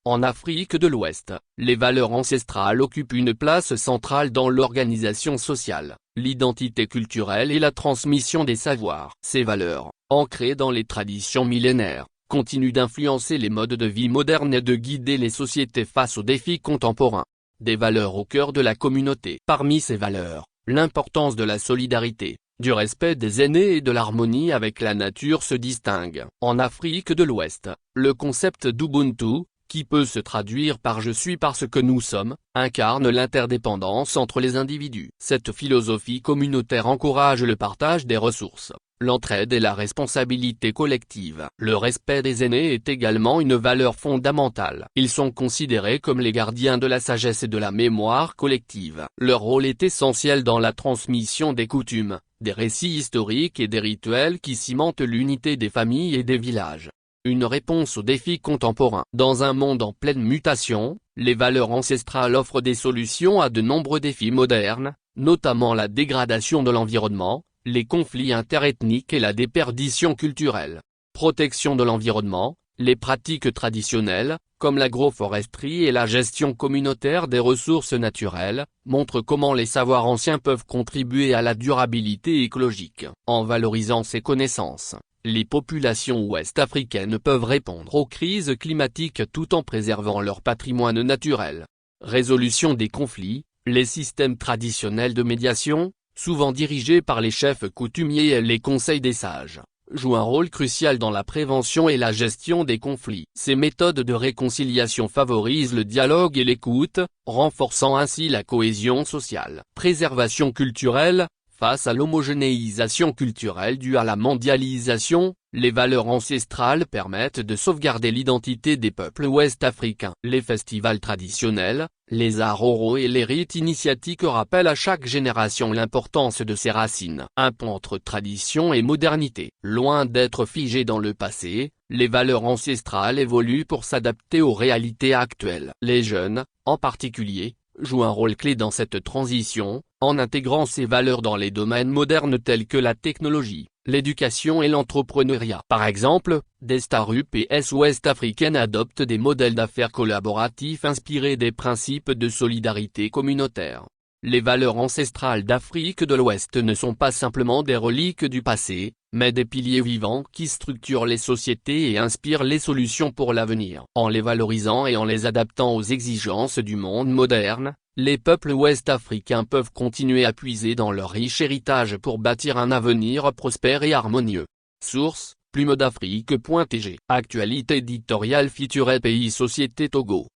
En Afrique de l'Ouest, les valeurs ancestrales occupent une place centrale dans l'organisation sociale, l'identité culturelle et la transmission des savoirs. Ces valeurs, ancrées dans les traditions millénaires, continuent d'influencer les modes de vie modernes et de guider les sociétés face aux défis contemporains. Des valeurs au cœur de la communauté. Parmi ces valeurs, l'importance de la solidarité, du respect des aînés et de l'harmonie avec la nature se distingue. En Afrique de l'Ouest, le concept d'Ubuntu, qui peut se traduire par « je suis parce que nous sommes », incarne l'interdépendance entre les individus. Cette philosophie communautaire encourage le partage des ressources, l'entraide et la responsabilité collective. Le respect des aînés est également une valeur fondamentale. Ils sont considérés comme les gardiens de la sagesse et de la mémoire collective. Leur rôle est essentiel dans la transmission des coutumes, des récits historiques et des rituels qui cimentent l'unité des familles et des villages. Une réponse aux défis contemporains. Dans un monde en pleine mutation, les valeurs ancestrales offrent des solutions à de nombreux défis modernes, notamment la dégradation de l'environnement, les conflits interethniques et la déperdition culturelle. Protection de l'environnement, les pratiques traditionnelles, comme l'agroforesterie et la gestion communautaire des ressources naturelles, montrent comment les savoirs anciens peuvent contribuer à la durabilité écologique. En valorisant ces connaissances, les populations ouest-africaines peuvent répondre aux crises climatiques tout en préservant leur patrimoine naturel. Résolution des conflits, les systèmes traditionnels de médiation, souvent dirigés par les chefs coutumiers et les conseils des sages, jouent un rôle crucial dans la prévention et la gestion des conflits. Ces méthodes de réconciliation favorisent le dialogue et l'écoute, renforçant ainsi la cohésion sociale. Préservation culturelle. Face à l'homogénéisation culturelle due à la mondialisation, les valeurs ancestrales permettent de sauvegarder l'identité des peuples ouest-africains. Les festivals traditionnels, les arts oraux et les rites initiatiques rappellent à chaque génération l'importance de ses racines. Un pont entre tradition et modernité. Loin d'être figées dans le passé, les valeurs ancestrales évoluent pour s'adapter aux réalités actuelles. Les jeunes, en particulier, jouent un rôle clé dans cette transition, en intégrant ces valeurs dans les domaines modernes tels que la technologie, l'éducation et l'entrepreneuriat. Par exemple, des startups ouest-africaines adoptent des modèles d'affaires collaboratifs inspirés des principes de solidarité communautaire. Les valeurs ancestrales d'Afrique de l'Ouest ne sont pas simplement des reliques du passé, mais des piliers vivants qui structurent les sociétés et inspirent les solutions pour l'avenir. En les valorisant et en les adaptant aux exigences du monde moderne, les peuples ouest-africains peuvent continuer à puiser dans leur riche héritage pour bâtir un avenir prospère et harmonieux. Source, Plume d'Afrique.tg. Actualité éditoriale feature Pays Société Togo.